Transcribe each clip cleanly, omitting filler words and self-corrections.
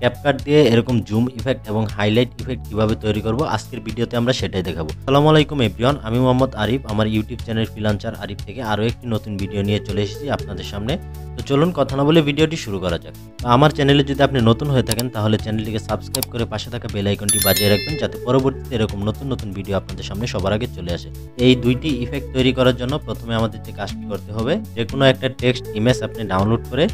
CapCut দিয়ে এরকম zoom effect এবং হাইলাইট ইফেক্ট কিভাবে তৈরি করব আজকের ভিডিওতে আমরা সেটাই দেখাবো। আসসালামু আলাইকুম এভরিওয়ান, আমি মোহাম্মদ আরিফ। আমার ইউটিউব চ্যানেল ফ্রিল্যান্সার আরিফ থেকে আরও একটি নতুন ভিডিও নিয়ে চলে এসেছি আপনাদের সামনে। তো চলুন কথা না বলে ভিডিওটি শুরু করা যাক। তো আমার চ্যানেলে যদি আপনি নতুন হয়ে থাকেন তাহলে চ্যানেলটিকে সাবস্ক্রাইব করে পাশে থাকা বেল আইকনটি বাজিয়ে রাখবেন, যাতে পরবর্তীতে এরকম নতুন নতুন ভিডিও আপনাদের সামনে সবার আগে চলে আসে। এই দুইটি ইফেক্ট তৈরি করার জন্য প্রথমে আমাদের যে কাজটি করতে হবে, যে কোনো একটা টেক্সট ইমেজ আপনি ডাউনলোড করে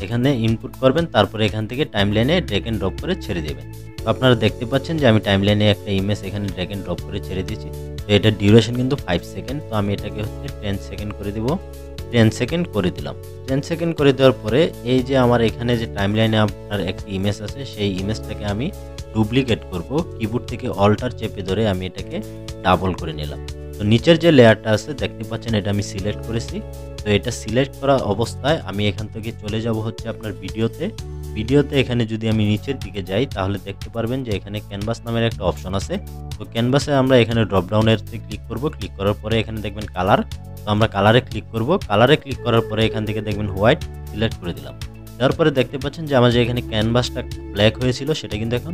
এখানে ইনপুট করবেন, তারপরে এখান থেকে টাইমলাইনে ড্র্যাগ এন্ড ড্রপ করে ছেড়ে দেবেন। তো আপনারা দেখতে পাচ্ছেন যে আমি টাইমলাইনে একটা ইমেজ এখানে ড্র্যাগ এন্ড ড্রপ করে ছেড়ে দিয়েছি। তো এটার ডিউরেশন কিন্তু 5 সেকেন্ড। তো আমি এটাকে 10 সেকেন্ড করে দিব। 10 সেকেন্ড করে দিলাম। 10 সেকেন্ড করে দেওয়ার পরে এই যে আমার এখানে যে টাইমলাইনে আপনার একটি ইমেজ আছে, সেই ইমেজটাকে আমি ডুপ্লিকেট করব। কিবোর্ড থেকে অল্টার চেপে ধরে আমি এটাকে ডাবল করে নিলাম। তো নিচের যে লেয়ারটা আছে দেখতে পাচ্ছেন, এটা আমি সিলেক্ট করেছি। তো এটা সিলেক্ট করা অবস্থায় আমি এখান থেকে চলে যাব আপনার ভিডিওতে এখানে যদি আমি নিচের দিকে যাই তাহলে দেখতে পারবেন যে এখানে ক্যানভাস নামের একটা অপশন আছে। তো ক্যানভাসে আমরা এখানে ড্রপ ডাউনেরতে ক্লিক করব। ক্লিক করার পরে এখানে দেখবেন কালার। তো আমরা কালারে ক্লিক করব। কালারে ক্লিক করার পরে এখান থেকে দেখবেন হোয়াইট সিলেক্ট করে দিলাম। তারপরে দেখতে পাচ্ছেন যে আমার যে এখানে ক্যানভাসটা ব্ল্যাক হয়েছিল সেটা কিন্তু এখন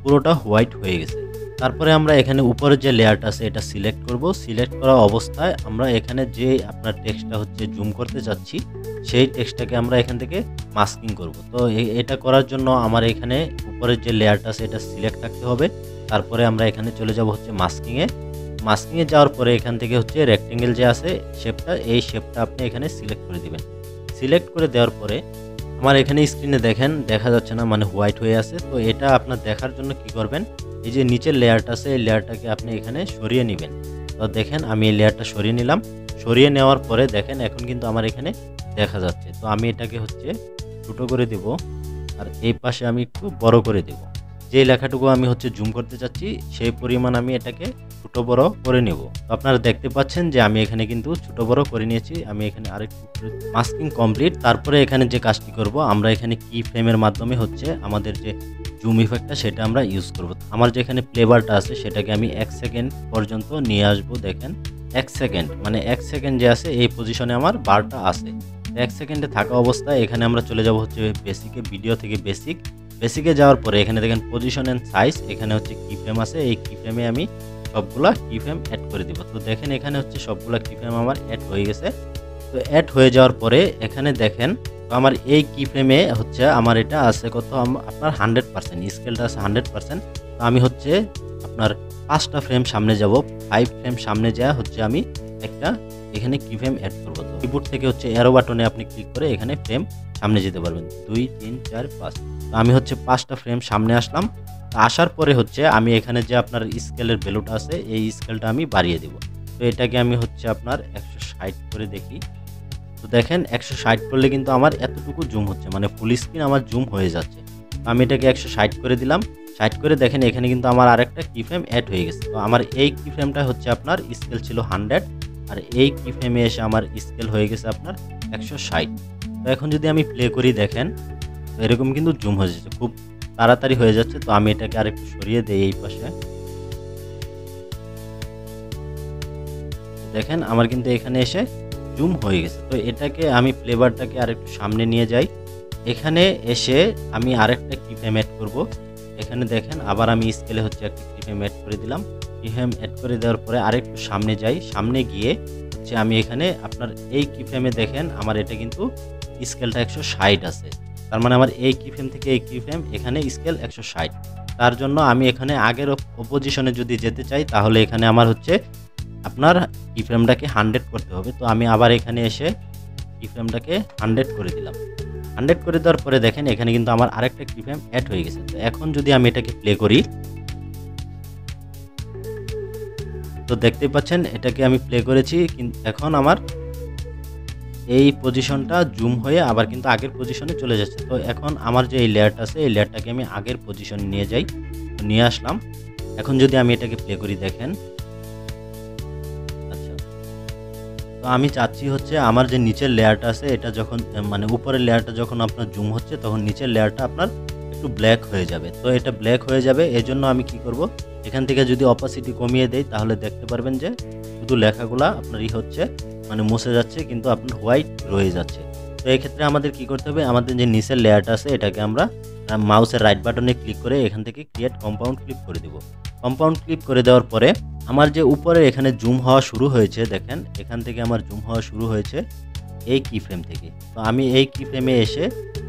পুরোটা হোয়াইট হয়ে গেছে। তারপরে আমরা এখানে উপরে যে লেয়ারটা আছে এটা সিলেক্ট করব। সিলেক্ট করা অবস্থায় আমরা এখানে যে আপনার টেক্সটটা জুম করতে চাচ্ছি সেই টেক্সটটাকে আমরা এখান থেকে মাস্কিং করব। তো এটা করার জন্য আমার এখানে উপরের যে লেয়ারটা আছে এটা সিলেক্ট থাকতে হবে। তারপরে আমরা এখানে চলে যাব মাস্কিংয়ে যাওয়ার পরে এখান থেকে রেক্টেঙ্গেল যে আছে শেপটা, এই শেপটা আপনি এখানে সিলেক্ট করে দিবেন। সিলেক্ট করে দেওয়ার পরে আমার এখানে স্ক্রিনে দেখা যাচ্ছে না, মানে হোয়াইট হয়ে আছে। তো এটা আপনার দেখার জন্য কি করবেন, এই যে নিচের লেয়ারটা আছে এই লেয়ারটাকে আপনি এখানে সরিয়ে নেবেন। তো দেখেন আমি এই লেয়ারটা সরিয়ে নিলাম। সরিয়ে নেওয়ার পরে দেখেন এখন কিন্তু আমার এখানে দেখা যাচ্ছে। তো আমি এটাকে ছোট করে দেব, আর এই পাশে আমি একটু বড় করে দেব। যে লেখাটুকু আমি জুম করতে চাচ্ছি সেই পরিমাণ আমি এটাকে ছোট বড় করে নেব। তো আপনারা দেখতে পাচ্ছেন যে আমি এখানে কিন্তু ছোট বড় করে নিয়েছি। আমি এখানে আরেকটু মাস্কিং কমপ্লিট। তারপরে এখানে যে কাজটি করব, আমরা এখানে কি ফ্রেমের মাধ্যমে আমাদের যে জুম ইফেক্টটা সেটা আমরা ইউজ করব। আমার যেখানে প্লে বারটা আছে সেটাকে আমি 1 সেকেন্ড পর্যন্ত নিয়ে আসব। দেখেন 1 সেকেন্ড, মানে 1 সেকেন্ড যে আছে এই পজিশনে আমার বারটা আছে। 1 সেকেন্ডে থাকা অবস্থায় এখানে আমরা চলে যাব বেসিকে। ভিডিও থেকে বেসিকে যাওয়ার পরে এখানে দেখেন পজিশন এন্ড সাইজ, এখানে কি ফ্রেম আছে, এই কি ফ্রেমে আমি সবগুলা কি ফ্রেম অ্যাড করে দিব। তো দেখেন এখানে সবগুলা কি ফ্রেম আমার অ্যাড হয়ে গেছে। তো অ্যাড হয়ে যাওয়ার পরে এখানে দেখেন তো আমার এই কি ফ্রেমে আমার এটা আছে কত, আপনার 100% স্কেলটা আছে 100%। তো আমি আপনার 5টা ফ্রেম সামনে যাব, 5 ফ্রেম সামনে যাওয়া আমি একটা এখানে কি ফ্রেম অ্যাড করব। তো কিবোর্ড থেকে অ্যারো বাটনে আপনি ক্লিক করে এখানে ফ্রেম সামনে যেতে পারবেন, 2 3 4 5। তো আমি 5টা ফ্রেম সামনে আসলাম। আসার পরে আমি এখানে যে আপনার স্কেলের ভ্যালুটা আছে এই স্কেলটা আমি বাড়িয়ে দেব। তো এটাকে আমি আপনার 160 করে দেখি। তো দেখেন 160 করলে কিন্তু আমার এতটুকু জুম মানে ফুল স্ক্রিন আমার জুম হয়ে যাচ্ছে। আমি এটাকে 160 করে দিলাম। 60 করে দেখেন এখানে কিন্তু আমার আরেকটা কি ফ্রেম অ্যাড হয়ে গেছে। তো আমার এই কি ফ্রেমটা আপনার স্কেল ছিল 100, আর এই কি ফ্রেমে এসে আমার স্কেল হয়ে গেছে আপনার 160। তো এখন যদি আমি প্লে করি দেখেন তো এরকম কিন্তু জুম হয়ে যাচ্ছে, খুব তাড়াতাড়ি হয়ে যাচ্ছে। তো আমি এটাকে আরেকটু সরিয়ে দেই এই পাশে। দেখেন আমার কিন্তু এখানে এসে জুম হয়ে গেছে। তো এটাকে আমি প্লেবারটাকে আরেকটু সামনে নিয়ে যাই। এখানে এসে আমি আরেকটা কি ফ্রেম অ্যাড করব। এখানে দেখেন আবার আমি স্কেলে একটা কি ফ্রেম অ্যাড করে দিলাম। কি ফ্রেম অ্যাড করে দেওয়ার পরে আরেকটু সামনে যাই। সামনে গিয়ে আমি এখানে আপনার এই কি ফ্রেমে দেখেন আমার এটা কিন্তু স্কেলটা 160 আছে। তার মানে আমার এই কি ফ্রেম থেকে এই কি ফ্রেম এখানে স্কেল 160। তার জন্য আমি এখানে আগের পজিশনে যদি যেতে চাই তাহলে এখানে আমার আপনার কি ফ্রেমটাকে 100 করতে হবে। তো আমি আবার এখানে এসে কি ফ্রেমটাকে 100 করে দিলাম। 100 করে দেওয়ার পরে দেখেন এখানে কিন্তু আমার আরেকটা কি ফ্রেম অ্যাড হয়ে গেছে। তো এখন যদি আমি এটাকে প্লে করি তো দেখতে পাচ্ছেন এটাকে আমি প্লে করেছি, কিন্তু এখন আমার এই পজিশনটা জুম হয়ে আবার কিন্তু আগের পজিশনে চলে যাচ্ছে। তো এখন আমার যে এই লেয়ারটা আছে এই লেয়ারটাকে আমি আগের পজিশনে নিয়ে যাই। তো নিয়ে আসলাম। এখন যদি আমি এটাকে প্লে করি দেখেন, তো আমি চাচ্ছি আমার যে নিচের লেয়ারটা আছে এটা যখন মানে উপরের লেয়ারটা যখন আপনার জুম হচ্ছে তখন নিচের লেয়ারটা আপনার একটু ব্ল্যাক হয়ে যাবে। তো এটা ব্ল্যাক হয়ে যাবে, এজন্য আমি কি করব, এখান থেকে যদি অপাসিটি কমিয়ে দেই তাহলে দেখতে পারবেন যে শুধু লেখাগুলা আপনার মানে মুছে যাচ্ছে, কিন্তু আপনার হোয়াইট রয়ে যাচ্ছে। তো এই ক্ষেত্রে আমাদের কি করতে হবে, আমাদের যে নিচের লেয়ারটা আছে এটাকে আমরা মাউসের রাইট বাটনে ক্লিক করে এখান থেকে ক্রিয়েট কম্পাউন্ড ক্লিপ করে দেব। কম্পাউন্ড ক্লিপ করে দেওয়ার পরে আমার যে উপরে এখানে জুম হওয়া শুরু হয়েছে, দেখেন এখান থেকে আমার জুম হওয়া শুরু হয়েছে এই কি ফ্রেম থেকে। তো আমি এই কি ফ্রেমে এসে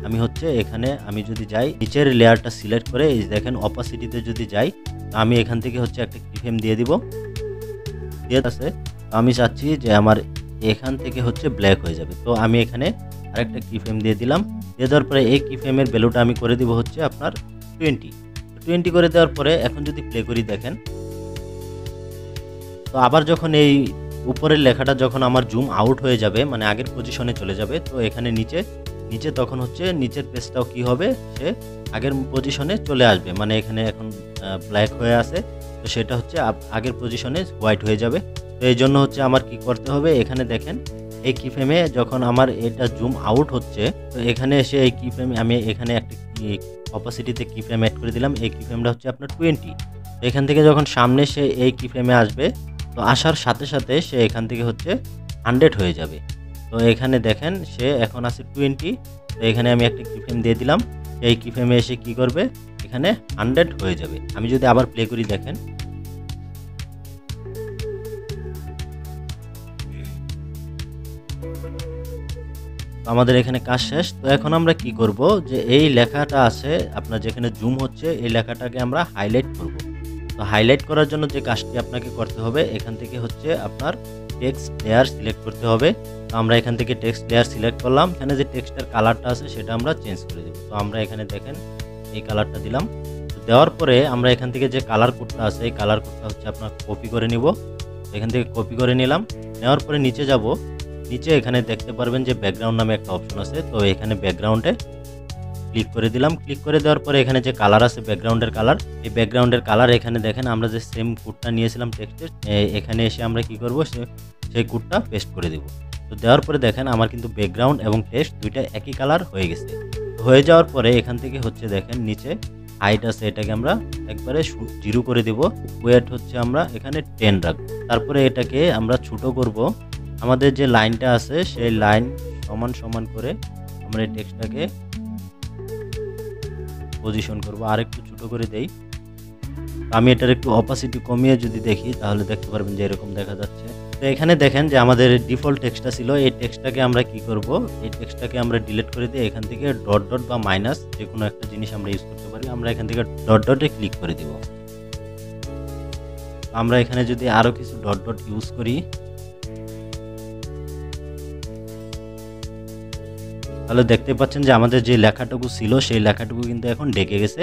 আমি হচ্ছে এখানে আমি যদি যাই নিচের লেয়ারটা সিলেক্ট করে এই দেখেন অপাসিটিতে যদি যাই, আমি এখান থেকে হচ্ছে একটা কি ফ্রেম দিয়ে দিব। দিয়ে আছে তো আমি চাচ্ছি যে আমার এখান থেকে হচ্ছে ব্ল্যাক হয়ে যাবে, তো আমি এখানে আরেকটা কি ফ্রেম দিয়ে দিলাম। দিয়ে দেওয়ার পরে এই কি ফ্রেমের ভ্যালুটা আমি করে দিব হচ্ছে আপনার 20 করে দেওয়ার পরে এখন যদি প্লে করি দেখেন, তো আবার যখন এই উপরের লেখাটা যখন আমার জুম আউট হয়ে যাবে মানে আগের পজিশনে চলে যাবে, তো এখানে নিচে তখন হচ্ছে নিচের পেজটাও কি হবে, সে আগের পজিশনে চলে আসবে। মানে এখানে এখন ব্ল্যাক হয়ে আছে, তো সেটা হচ্ছে আগের পজিশনে হোয়াইট হয়ে যাবে। তো এই জন্য হচ্ছে আমার কি করতে হবে, এখানে দেখেন এই কি ফ্রেমে যখন আমার এটা জুম আউট হচ্ছে, তো এখানে এসে এই কি ফ্রেমে আমি এখানে একটা অপাসিটিতে কি ফ্রেম অ্যাড করে দিলাম। এই কি ফ্রেমটা হচ্ছে আপনার 20। তো এখান থেকে যখন সামনে সে এই কি ফ্রেমে আসবে, তো আসার সাথে সাথে সে এখান থেকে হচ্ছে 100 হয়ে যাবে। তো এখানে দেখেন সে এখন আছে 20। তো এখানে আমি একটা কি ফ্রেম দিয়ে দিলাম, এই কি ফ্রেমে এসে কি করবে, এখানে 100 হয়ে যাবে। আমি যদি আবার প্লে করি দেখেন, আমাদের এখানে কাজ শেষ। তো এখন আমরা কি করব, যে এই লেখাটা আছে আপনার যেখানে জুম হচ্ছে এই লেখাটাকে আমরা হাইলাইট করব। তো হাইলাইট করার জন্য যে কাজটি আপনাকে করতে হবে, এখান থেকে হচ্ছে আপনার টেক্সট লেয়ার সিলেক্ট করতে হবে। তো আমরা এখান থেকে টেক্সট লেয়ার সিলেক্ট করলাম, এখানে যে টেক্সটের কালারটা আছে সেটা আমরা চেঞ্জ করে দেব। তো আমরা এখানে দেখেন এই কালারটা দিলাম। তো দেওয়ার পরে আমরা এখান থেকে যে কালার কোডটা আছে এই কালার কোডটা হচ্ছে আপনার কপি করে নিব। এখান থেকে কপি করে নিলাম। নেওয়ার পরে নিচে যাব, নিচে এখানে দেখতে পারবেন যে ব্যাকগ্রাউন্ড নামে একটা অপশন আছে। তো এখানে ব্যাকগ্রাউন্ডে ক্লিক করে দিলাম। ক্লিক করে দেওয়ার পরে এখানে যে কালার আছে ব্যাকগ্রাউন্ডের কালার, এই ব্যাকগ্রাউন্ডের কালার এখানে দেখেন আমরা যে সেম কোডটা নিয়েছিলাম টেক্সটের, এখানে এসে আমরা কি করব, সেই কোডটা পেস্ট করে দেব। তো দেওয়ার পরে দেখেন আমার কিন্তু ব্যাকগ্রাউন্ড এবং টেক্সট দুইটা একই কালার হয়ে গেছে। হয়ে যাওয়ার পরে এখান থেকে হচ্ছে দেখেন নিচে হাইট আছে, এটাকে আমরা একবারে 0 করে দেব। ওয়েট হচ্ছে আমরা এখানে 10 রাখবো। তারপরে এটাকে আমরা ছোট করব। আমাদের যে লাইনটা আছে সেই লাইন সমান সমান করে আমরা এই টেক্সটটাকে পজিশন করব। আর একটু ছোট করে দেই। আমি এটার একটু অপাসিটি কমিয়ে যদি দেখি তাহলে দেখতে পারবেন যে এরকম দেখা যাচ্ছে। তো এখানে দেখেন যে আমাদের ডিফল্ট টেক্সটটা ছিল, এই টেক্সটটাকে আমরা কি করব, এই টেক্সটটাকে আমরা ডিলিট করে দিয়ে এখান থেকে ডট ডট বা মাইনাস যে কোনো একটা জিনিস আমরা ইউজ করতে পারি। আমরা এখান থেকে ডট ডটে ক্লিক করে দিব। আমরা এখানে যদি আরো কিছু ডট ডট ইউজ করি তাহলে দেখতে পাচ্ছেন যে আমাদের যে লেখাটুকু ছিল সেই লেখাটুকু কিন্তু এখন ঢেকে গেছে।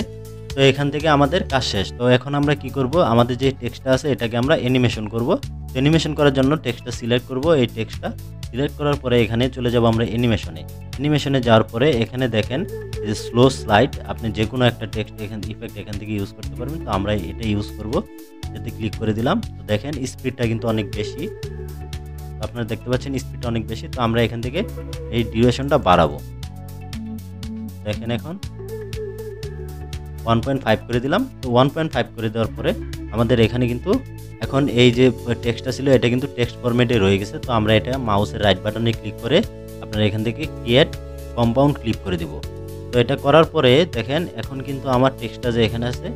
তো এখান থেকে আমাদের কাজ শেষ। তো এখন আমরা কি করব, আমাদের যে টেক্সটটা আছে এটাকে আমরা অ্যানিমেশন করব। অ্যানিমেশন করার জন্য টেক্সটটা সিলেক্ট করব। এই টেক্সটটা সিলেক্ট করার পরে এখানে চলে যাব আমরা অ্যানিমেশনে যাওয়ার পরে এখানে দেখেন যে স্লো স্লাইড, আপনি যে কোনো একটা টেক্সট ইফেক্ট এখান থেকে ইউজ করতে পারবেন। তো আমরা এটা ইউজ করব, এতে ক্লিক করে দিলাম। তো দেখেন স্পিডটা কিন্তু অনেক বেশি, আপনারা দেখতে পাচ্ছেন স্পিডটা অনেক বেশি। তো আমরা এখান থেকে এই ডিউরেশনটা বাড়াবো। দেখেন এখন 1.5 করে দিলাম। তো 1.5 করে দেওয়ার পরে আমাদের এখানে কিন্তু এখন এই যে টেক্সটটা ছিল এটা কিন্তু টেক্সট ফরম্যাটে রয়ে গেছে। তো আমরা এটা মাউসের রাইট বাটনে ক্লিক করে আপনারা এখান থেকে ক্রিয়েট কম্পাউন্ড ক্লিক করে দিব। তো এটা করার পরে দেখেন এখন কিন্তু আমার টেক্সটটা যে এখানে আছে,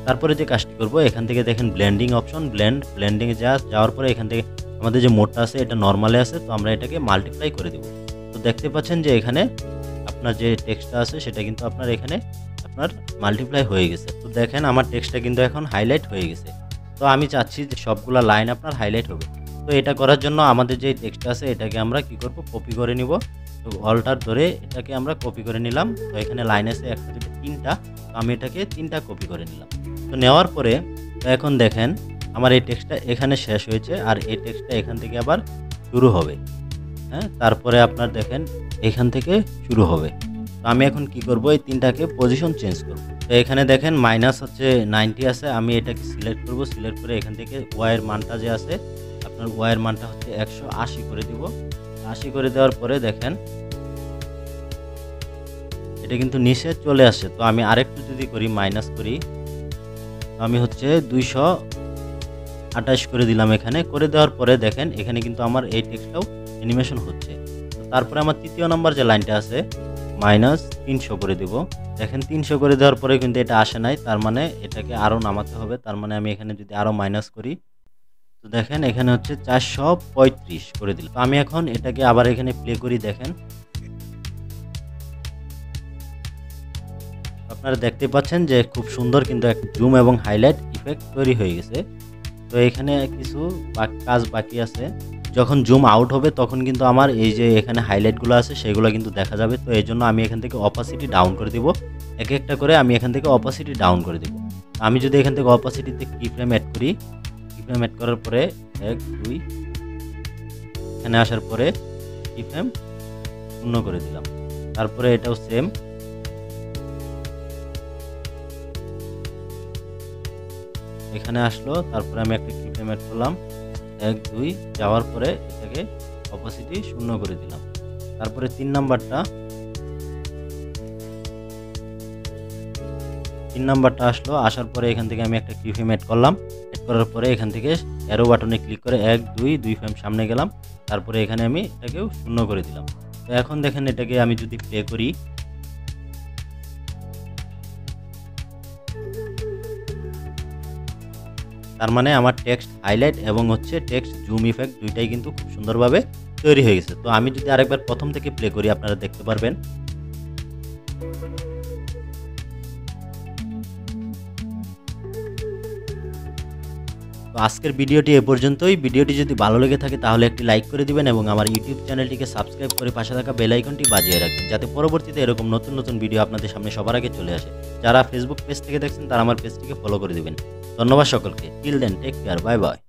তারপরে যে কাজটি করব এখান থেকে দেখেন ব্লেন্ডিং অপশন, ব্লেন্ডিংয়ে যাওয়ার পরে এখান থেকে আমাদের যে মোডটা আছে এটা নরমালে আছে। তো আমরা এটাকে মাল্টিপ্লাই করে দেব। তো দেখতে পাচ্ছেন যে এখানে আপনার যে টেক্সটটা আছে সেটা কিন্তু আপনার এখানে আপনার মাল্টিপ্লাই হয়ে গেছে। তো দেখেন আমার টেক্সটটা কিন্তু এখন হাইলাইট হয়ে গেছে। তো আমি চাচ্ছি যে সবগুলা লাইন আপনার হাইলাইট হবে। তো এটা করার জন্য আমাদের যে টেক্সটটা আছে এটাকে আমরা কি করব, কপি করে নিব। তো অল্টার ধরে এটাকে আমরা কপি করে নিলাম। তো এখানে লাইন আছে একটা দুটো তিনটা, তো আমি এটাকে 3টা কপি করে নিলাম। তো নেওয়ার পরে তো এখন দেখেন আমার এই টেক্সটটা এখানে শেষ হয়েছে আর এই টেক্সটটা এখান থেকে আবার শুরু হবে। হ্যাঁ, তারপরে আপনার দেখেন এখান থেকে শুরু হবে। তো আমি এখন কি করব, এই 3টাকে পজিশন চেঞ্জ করব। তো এখানে দেখেন মাইনাস হচ্ছে 90 আছে, আমি এটাকে সিলেক্ট করব। সিলেক্ট করে এখান থেকে ওয়াইয়ের মানটা যে আছে আপনার ওয়াইয়ের মানটা হচ্ছে 180 করে দিব। 80 করে দেওয়ার পরে দেখেন এটা কিন্তু নিচে চলে আসে। তো আমি আরেকটু যদি করি মাইনাস করি, আমি হচ্ছে 228 করে দিলাম। এখানে করে দেওয়ার পরে দেখেন এখানে কিন্তু আমার এই টেক্সটটাও অ্যানিমেশন হচ্ছে। তো তারপরে আমার তৃতীয় নম্বর যে লাইনটা আছে -300 করে দিব। দেখেন 300 করে দেওয়ার পরে কিন্তু এটা আসে নাই, তার মানে এটাকে আরও নামাতে হবে। তার মানে আমি এখানে যদি আরও মাইনাস করি, তো দেখেন এখানে হচ্ছে 435 করে দিলাম। তো আমি এখন এটাকে আবার এখানে প্লে করি। দেখেন আপনারা দেখতে পাচ্ছেন যে খুব সুন্দর কিন্তু এক জুম এবং হাইলাইট ইফেক্ট তৈরি হয়ে গেছে। তো এখানে কিছু কাজ বাকি আছে। যখন জুম আউট হবে তখন কিন্তু আমার এই যে এখানে হাইলাইটগুলো আছে সেগুলো কিন্তু দেখা যাবে। তো এই জন্য আমি এখান থেকে অপাসিটি ডাউন করে দিব। এক একটা করে আমি এখান থেকে অপাসিটি ডাউন করে দিব। আমি যদি এখান থেকে অপাসিটিতে কি ফ্রেম অ্যাড করি, কি ফ্রেম অ্যাড করার পরে 1 2 এখানে আসার পরে কি ফ্রেম 0 করে দিলাম। তারপরে এটাও সেম, এখানে আসলো। তারপরে আমি একটা কি ফ্রেম অ্যাড করলাম 1 2 যাওয়ার পরে এটাকে অপাসিটি 0 করে দিলাম। তারপরে 3 নাম্বারটা আসলো। আসার পরে এখান থেকে আমি একটা কি ফ্রেম অ্যাড করলাম। অ্যাড করার পরে এখান থেকে অ্যারো বাটনে ক্লিক করে 1 2 ফ্রেম সামনে গেলাম। তারপরে এখানে আমি এটাকেও 0 করে দিলাম। তো এখন দেখেন এটাকে আমি যদি প্লে করি, তার মানে আমার টেক্সট হাইলাইট এবং হচ্ছে টেক্সট জুম ইফেক্ট দুইটাই কিন্তু খুব সুন্দরভাবে তৈরি হয়ে গেছে। তো আমি যদি আরেকবার প্রথম থেকে প্লে করি আপনারা দেখতে পারবেন। তো আজকের ভিডিওটি এ পর্যন্তই। ভিডিওটি যদি ভালো লেগে থাকে তাহলে একটি লাইক করে দিবেন এবং আমার ইউটিউব চ্যানেলটিকে সাবস্ক্রাইব করে পাশে থাকা বেল আইকনটি বাজিয়ে রাখবেন, যাতে পরবর্তীতে এরকম নতুন নতুন ভিডিও আপনাদের সামনে সবার আগে চলে আসে। যারা ফেসবুক পেজ থেকে দেখছেন তারা আমার পেজটিকে ফলো করে দিবেন। ধন্যবাদ সকলকে। Till then, take care, bye by.